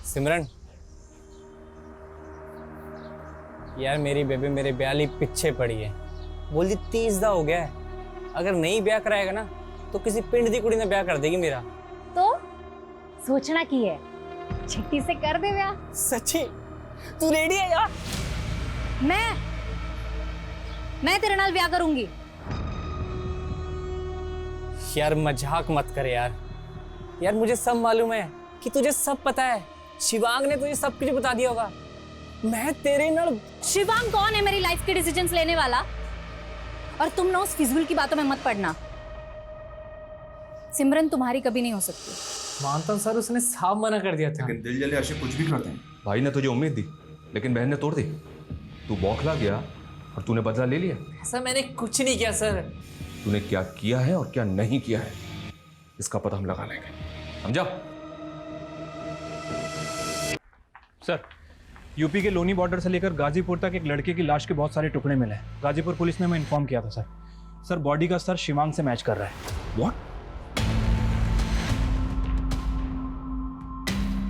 सिमरन यार, मेरी बेबी मेरे ब्याह लिए पीछे पड़ी है। बोलती 30 दा हो गया है, अगर नहीं ब्याह कराएगा ना तो किसी पिंड दी कुड़ी ने ब्याह कर देगी मेरा। तो सोचना की है, छिट्टी से कर दे ब्याह। सच्ची तू रेडी है यार? मैं तेरे नाल ब्याह करूंगी। यार मजाक मत कर यार। यार मुझे सब मालूम है कि तुझे सब पता है। शिवांग ने तुझे सब कुछ बता दिया होगा। मैं तेरे नाल। शिवांग कौन है मेरी लाइफ के डिसीजंस लेने वाला? और तुम ना उस फिजूल की बातों में मत पड़ना। सिमरन तुम्हारी कभी नहीं हो सकती। मानता हूं सर, उसने साफ मना कर दिया था। लेकिन दिल जले आशिक कुछ भी करते हैं। भाई ने तुझे उम्मीद दी, लेकिन बहन ने तोड़ दी। तू बौखला गया और तूने बदला ले लिया। ऐसा मैंने कुछ नहीं किया सर। तूने क्या किया है और क्या नहीं किया है, इसका पता हम लगा लेंगे, समझा? सर, यूपी के लोनी बॉर्डर से लेकर गाजीपुर तक एक लड़के की लाश के बहुत सारे टुकड़े मिले हैं। गाजीपुर पुलिस ने मैं इन्फॉर्म किया था सर। सर, बॉडी का स्तर शिवांग से मैच कर रहा है। व्हाट?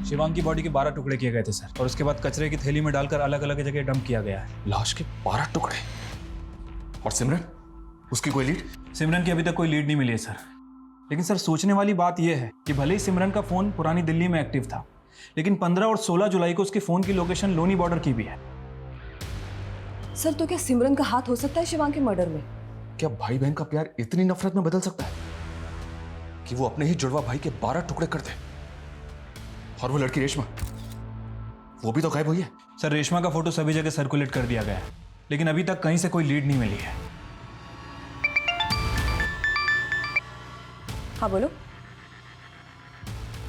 शिवांग की बॉडी के 12 टुकड़े किए गए थे सर, और उसके बाद कचरे की थैली में डालकर अलग अलग जगह डंप किया गया है। लाश के 12 टुकड़े? और सिमरन, उसकी कोई लीड? सिमरन की अभी तक कोई लीड नहीं मिली है सर। लेकिन सर, सोचने वाली बात यह है कि भले ही सिमरन का फोन पुरानी दिल्ली में एक्टिव था, लेकिन 15 और 16 जुलाई को उसके फोन की लोकेशन लोनी बॉर्डर की भी है। सर, तो क्या सिमरन का हाथ हो सकता है शिवांग के मर्डर में? क्या भाई बहन का प्यार इतनी नफरत में बदल सकता है कि वो अपने ही जुड़वा भाई के 12 टुकड़े कर दे? और वो लड़की रेशमा, वो भी तो गायब हुई है। सर, रेशमा का फोटो सभी जगह सर्कुलेट कर दिया गया है, लेकिन अभी तक कहीं से कोई लीड नहीं मिली है। हाँ बोलो।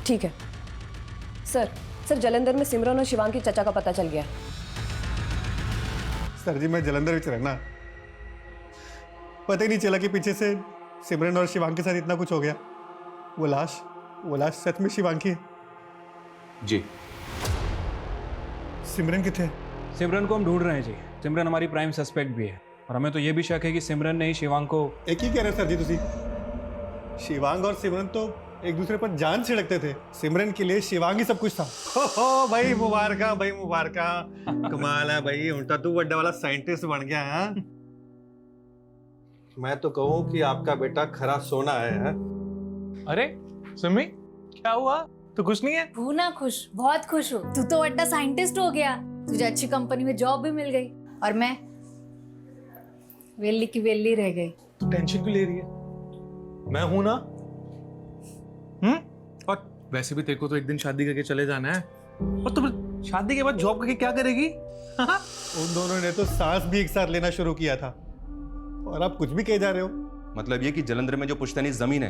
ठीक है सर, जलंधर में सिमरन और शिवांग की चचा का पता चल गया। सर जी, मैं जलंधर में रहना, पता ही नहीं चला कि पीछे से सिमरन और शिवांग के साथ इतना कुछ हो गया। वो लाश सच में शिवांग की है? जी। सिमरन किथे? सिमरन को हम ढूंढ रहे हैं जी। सिमरन हमारी प्राइम सस्पेक्ट भी है, और हमें तो ये भी शक है कि सिमरन ने ही शिवांग को। एक ही कह रहे सर जी तुसी। शिवांग और सिमरन तो एक दूसरे पर जान छिड़कते थे। सिमरन के लिए शिवांग ही सब कुछ था। हो भाई मुबारका, भाई मुबारका। कमाल है भाई, उल्टा तू बड़ा वाला साइंटिस्ट बन गया है। मैं तो कहूँ कि आपका बेटा खरा सोना है। अरे सिमी, क्या हुआ? तो खुश नहीं है? हूँ ना खुश, बहुत खुश हूँ। तू तो बड़ा साइंटिस्ट हो गया, तुझे अच्छी कंपनी में जॉब भी मिल गई, और मैं वेली की वेली रह गई। तो टेंशन क्यों ले रही है? मैं हूं ना। और वैसे भी तेरे को तो एक दिन शादी करके चले जाना है, और तुम शादी के बाद जॉब करके क्या करेगी? उन दोनों ने तो सांस भी एक साथ लेना शुरू किया था, और आप कुछ भी कहे जा रहे हो। मतलब ये कि जलंधर में जो पुश्तैनी जमीन है,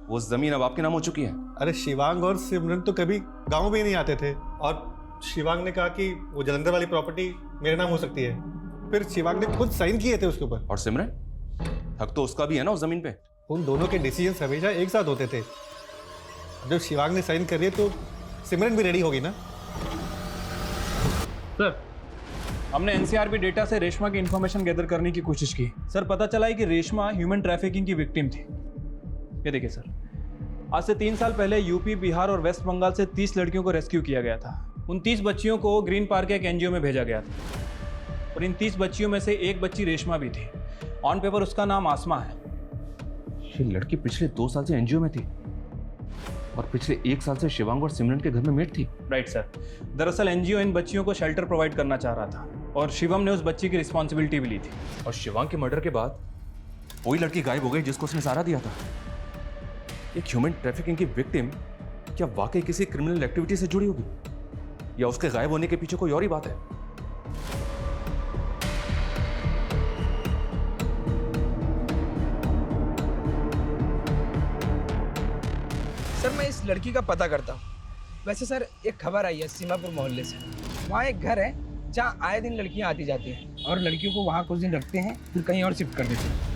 वो जमीन अब आपके नाम हो चुकी है। अरे शिवांग और सिमरन तो कभी गांव भी नहीं आते थे, और शिवांग ने कहा कि वो जलंधर वाली प्रॉपर्टी मेरे नाम हो सकती है। फिर शिवांग ने खुद साइन किए थे उसके ऊपर। और सिमरन, हक तो उसका भी है ना उस जमीन पे। उन दोनों के डिसीजन हमेशा एक साथ होते थे। जब शिवांग ने साइन कर दिए तो सिमरन भी रेडी होगी ना। सर, हमने एनसीआरबी डेटा से रेशमा की इंफॉर्मेशन गैदर करने की कोशिश की। सर, पता चला है कि रेशमा ह्यूमन ट्रैफिकिंग की विक्टिम थी। ये देखिए सर, आज से 3 साल पहले यूपी, बिहार और वेस्ट बंगाल से 30 लड़कियों को रेस्क्यू किया गया था। उन 30 बच्चियों को ग्रीन पार्क के एक एनजीओ में भेजा गया था, और इन 30 बच्चियों में से एक बच्ची रेशमा भी थी। ऑन पेपर उसका नाम आसमा है। ये लड़की पिछले 2 साल से एनजीओ में थी, और पिछले 1 साल से शिवांग और सिमरन के घर में मेट थी। Right sir. दरअसल एनजीओ इन बच्चियों को शेल्टर प्रोवाइड करना चाह रहा था, और शिवम ने उस बच्ची की रिस्पॉन्सिबिलिटी भी ली थी। और शिवांग के मर्डर के बाद वही लड़की गायब हो गई जिसको उसने सहारा दिया था। एक ह्यूमन ट्रैफिकिंग की विक्टिम क्या वाकई किसी क्रिमिनल एक्टिविटी से जुड़ी होगी, या उसके गायब होने के पीछे कोई और ही बात है? सर, मैं इस लड़की का पता करता हूँ। वैसे सर, एक खबर आई है सीमापुर मोहल्ले से। वहाँ एक घर है जहाँ आए दिन लड़कियां आती जाती हैं और लड़कियों को वहाँ कुछ दिन रखते हैं फिर कहीं और शिफ्ट कर देते हैं।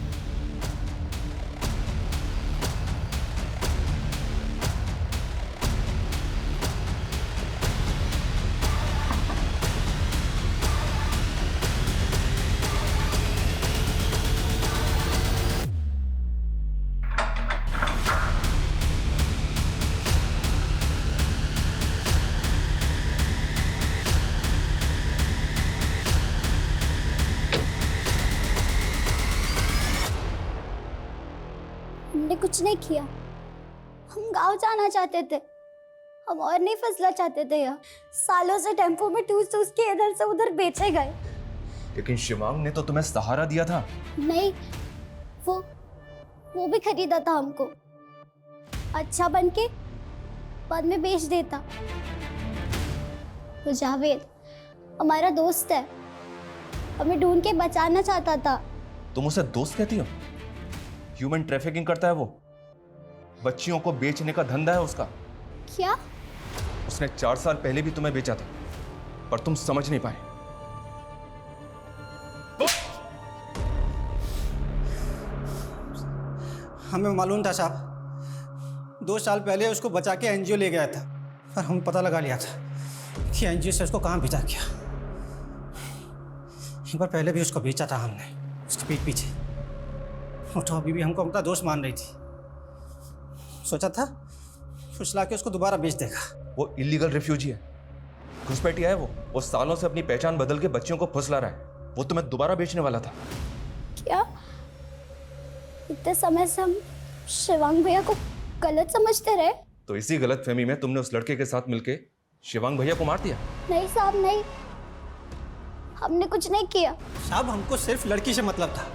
हमने कुछ नहीं किया। हम गांव जाना चाहते थे, हम और नहीं फंसना चाहते थे यहाँ। सालों से टेम्पो में टूस टूस के इधर से उधर बेचे गए। लेकिन शिवांग ने तो तुम्हें सहारा दिया था। नहीं, वो भी खरीदा था हमको, अच्छा बन के बाद में बेच देता। वो जावेद हमारा दोस्त है, हमें ढूंढ के बचाना चाहता था। तुम उसे दोस्त कहती हो? ह्यूमन ट्रैफिकिंग करता है वो, बच्चियों को बेचने का धंधा है उसका। क्या? उसने 4 साल पहले भी तुम्हें बेचा था, पर तुम समझ नहीं पाए। हमें मालूम था साहब, 2 साल पहले उसको बचा के एनजीओ ले गया था, पर हम पता लगा लिया था कि एनजीओ से उसको कहाँ भेजा गया। एक बार पहले भी उसको बेचा था हमने, उसके पीठ पीछे। वो तो अभी भी हमको अपना दोस्त मान रही थी। सोचा था फुसला के उसको दोबारा बेच देगा। वो इलीगल रिफ्यूजी है, घुसपैठिया है वो सालों से अपनी पहचान बदल के बच्चियों को फुसला रहा है। वो तुम्हें दोबारा बेचने वाला था। क्या? इतने समय से हम शिवांग भैया को गलत समझते रहे। तो इसी गलतफहमी में तुमने उस लड़के के साथ मिलके शिवांग भैया को मार दिया। नहीं साहब, नहीं, हमने कुछ नहीं किया। साहब हमको सिर्फ लड़की से मतलब था,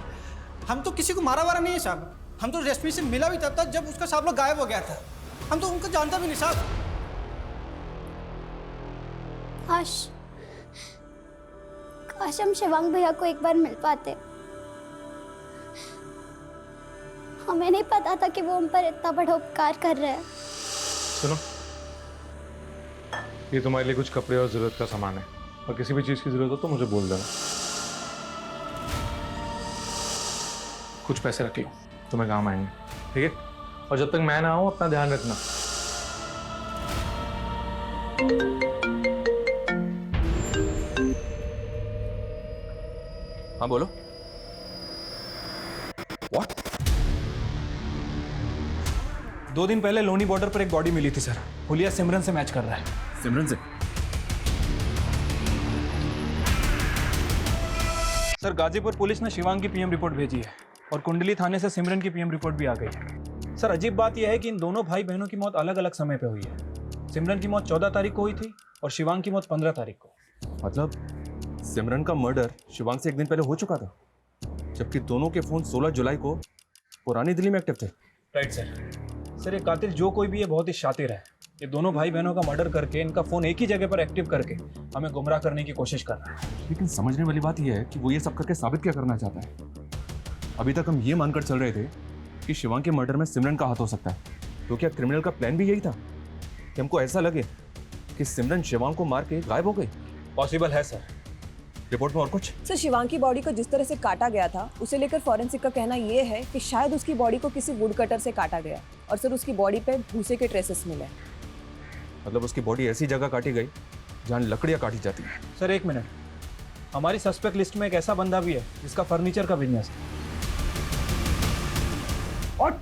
हम तो किसी को मारा वारा नहीं है साहब। हम तो रेशमी से मिला भी तब तक जब उसका साहब लोग गायब हो गया था। हम तो उनको जानता भी नहीं साहब। काश हम शिवांग भैया को एक बार मिल पाते। हमें नहीं पता था कि वो हम पर इतना बड़ा उपकार कर रहे हैं। सुनो, ये तुम्हारे लिए कुछ कपड़े और जरूरत का सामान है, और किसी भी चीज की जरूरत हो तो मुझे बोल देना। कुछ पैसे रख लो, तुम्हें काम आएंगे, ठीक है? और जब तक मैं ना आऊं अपना ध्यान रखना। हाँ बोलो। What? 2 दिन पहले लोनी बॉर्डर पर एक बॉडी मिली थी सर। हुलिया सिमरन से मैच कर रहा है। सिमरन से? सर गाजीपुर पुलिस ने शिवांग की पीएम रिपोर्ट भेजी है और कुंडली थाने से सिमरन की पीएम रिपोर्ट भी आ गई है। सर अजीब बात यह है कि इन दोनों भाई बहनों की मौत अलग अलग समय पे हुई है। सिमरन की मौत 14 तारीख को हुई थी और शिवांग की मौत 15 तारीख को। मतलब सिमरन का मर्डर शिवांग से 1 दिन पहले हो चुका था, जबकि दोनों के फोन 16 जुलाई को पुरानी दिल्ली में एक्टिव थे। Right sir. ये कातिल जो कोई भी है बहुत ही शातिर है। ये दोनों भाई बहनों का मर्डर करके इनका फोन एक ही जगह पर एक्टिव करके हमें गुमराह करने की कोशिश कर रहा है। लेकिन समझने वाली बात यह है कि वो ये सब करके साबित क्या करना चाहता है। अभी तक हम ये मानकर चल रहे थे कि शिवांग के मर्डर में सिमरन का हाथ हो सकता है, तो क्या क्रिमिनल का प्लान भी यही था कि हमको ऐसा लगे कि सिमरन शिवांग को मार के गायब हो गई? पॉसिबल है सर। रिपोर्ट में और कुछ? सर, शिवांग की बॉडी को जिस तरह से काटा गया था उसे लेकर फॉरेंसिक का कहना यह है कि शायद उसकी बॉडी को किसी वुड कटर से काटा गया, और सर उसकी बॉडी पे भूसे के ट्रेसेस मिले। मतलब उसकी बॉडी ऐसी जगह काटी गई जहां लकड़ियां काटी जाती हैं। सर 1 मिनट, हमारी सस्पेक्ट लिस्ट में एक ऐसा बंदा भी है जिसका फर्नीचर का बिजनेस है। और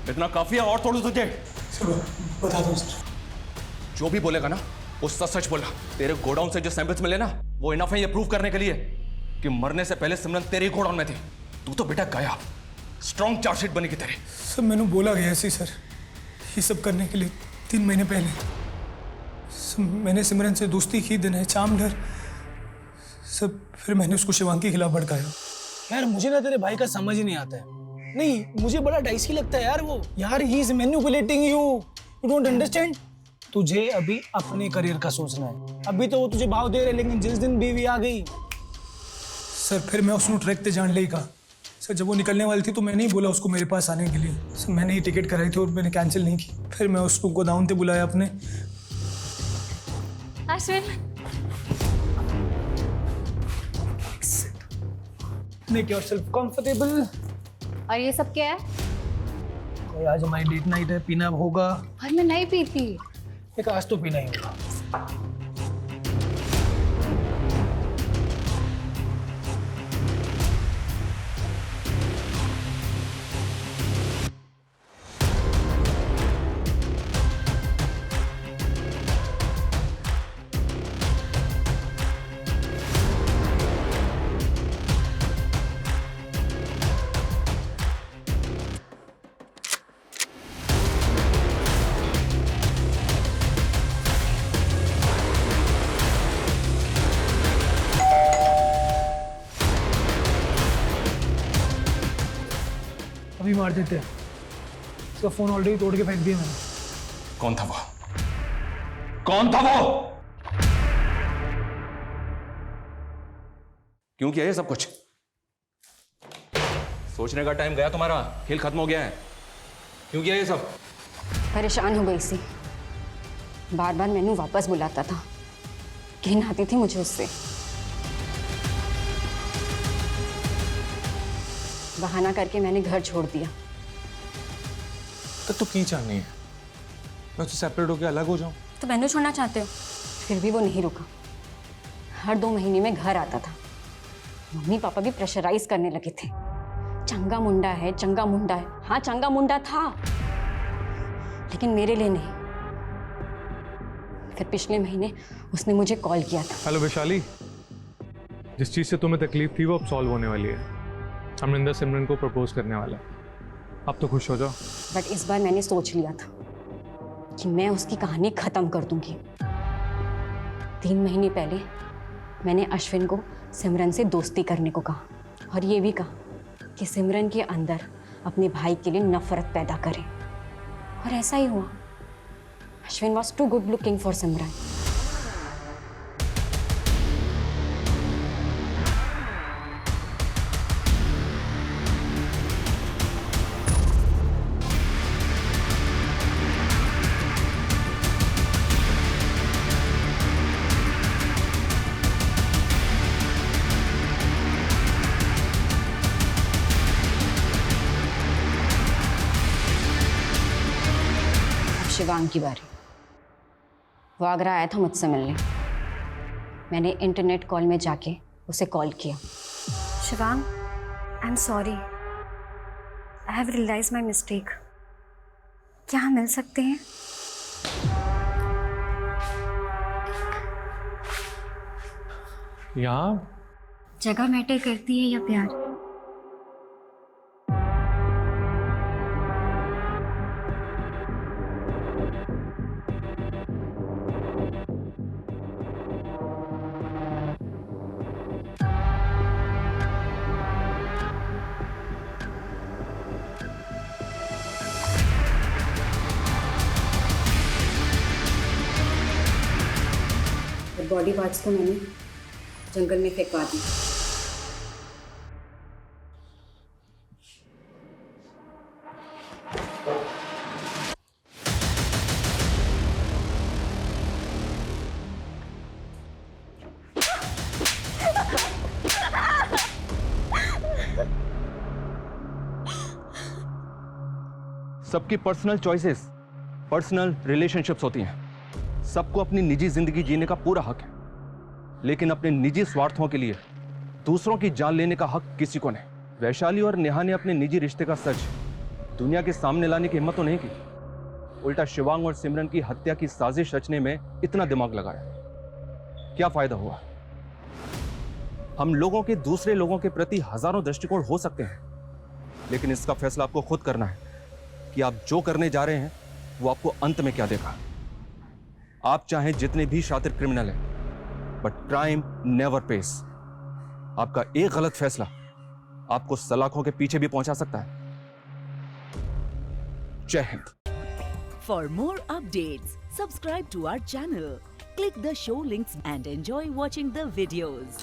इतना काफी है और थोड़ा तुझे? बता दो सर। जो भी बोलेगा ना वो सच सच बोला। तेरे गोडाउन से जो सैंपल्स मिले ना वो इनफ है ये प्रूव करने के लिए कि मरने से पहले सिमरन तेरे ही गोडाउन में थी। तू तो बेटा गया, स्ट्रॉन्ग चार्जशीट बनेगी तेरे। सब मैंने बोला गया ऐसे सर, ये सब करने के लिए 3 महीने पहले मैंने सिमरन से दोस्ती की, दिन है चाम डर सब। फिर मैंने उसको शिवांग के खिलाफ भड़काया। यार मुझे ना तेरे भाई का समझ ही नहीं आता है। नहीं, मुझे बड़ा डाइसी लगता है यार वो। यार he is manipulating you, you don't understand. तुझे अभी अपने करियर का सोचना है। अभी तो वो तुझे भाव दे रहे, लेकिन जिस दिन बीवी आ गई सर फिर मैं उसको ट्रैक ते जान लेगा। सर जब वो निकलने वाली थी तो मैंने ही बोला उसको मेरे पास आने के लिए। सर मैंने ही टिकट कराई थी और मैंने कैंसिल नहीं की। फिर मैं उसको गोदाम पे बुलाया अपने। Ashwin, make yourself comfortable. और ये सब क्या है? कोई आज हमारी डेट नाइट है, पीना होगा। और मैं नहीं पीती। एक आज तो पीना ही होगा। अभी मार देते हैं। इसका फोन ऑलरेडी तोड़ के फेंक दिया मैंने। कौन था वो? कौन था वो? क्यों किया ये सब कुछ? सोचने का टाइम गया तुम्हारा, खेल खत्म हो गया है। क्यों किया ये सब? परेशान हो गई सी। बार बार मैनू वापस बुलाता था, घिन आती थी मुझे उससे। बहाना करके मैंने घर छोड़ दिया। तो की चाहनी है? मैं उससे सेपरेट होकर अलग हो जाऊं? तो मैनू छोड़ना चाहते हो? फिर भी वो नहीं रुका। हर 2 महीने में घर आता था। मम्मी पापा भी प्रेशराइज करने लगे थे। चंगा मुंडा है, चंगा मुंडा है। हाँ चंगा मुंडा था, लेकिन मेरे लिए नहीं। फिर पिछले महीने उसने मुझे कॉल किया था। हेलो वैशाली, जिस चीज से तुम्हें तकलीफ थी वो अब सॉल्व होने वाली है। अमरिंदर सिमरन को प्रपोज करने वाला है। अब तो खुश हो जाओ। बट इस बार मैंने सोच लिया था कि मैं उसकी कहानी खत्म कर दूंगी। 3 महीने पहले मैंने अश्विन को सिमरन से दोस्ती करने को कहा, और ये भी कहा कि सिमरन के अंदर अपने भाई के लिए नफरत पैदा करे। और ऐसा ही हुआ। Ashwin was too good looking for Simran. Shivang की बारी। वो आगरा आया था मुझसे मिलने। मैंने इंटरनेट कॉल में जाके उसे कॉल किया। Shivang, I am sorry, I have realize my mistake. क्या हम मिल सकते हैं? यहाँ जगह मैटर करती है या प्यार? बॉडी पार्ट्स को मैंने जंगल में फेंकवा दी। सबकी पर्सनल चॉइसेस, पर्सनल रिलेशनशिप्स होती हैं। सबको अपनी निजी जिंदगी जीने का पूरा हक है, लेकिन अपने निजी स्वार्थों के लिए दूसरों की जान लेने का हक किसी को नहीं। वैशाली और नेहा ने अपने निजी रिश्ते का सच दुनिया के सामने लाने की हिम्मत तो नहीं की, उल्टा शिवांग और सिमरन की हत्या की साजिश रचने में इतना दिमाग लगाया। क्या फायदा हुआ? हम लोगों के दूसरे लोगों के प्रति हजारों दृष्टिकोण हो सकते हैं, लेकिन इसका फैसला आपको खुद करना है कि आप जो करने जा रहे हैं वो आपको अंत में क्या देगा। आप चाहे जितने भी शातिर क्रिमिनल हैं, बट क्राइम नेवर पेस। आपका एक गलत फैसला आपको सलाखों के पीछे भी पहुंचा सकता है। Jai Hind. For more updates, subscribe to our channel, click the show links and enjoy watching the videos.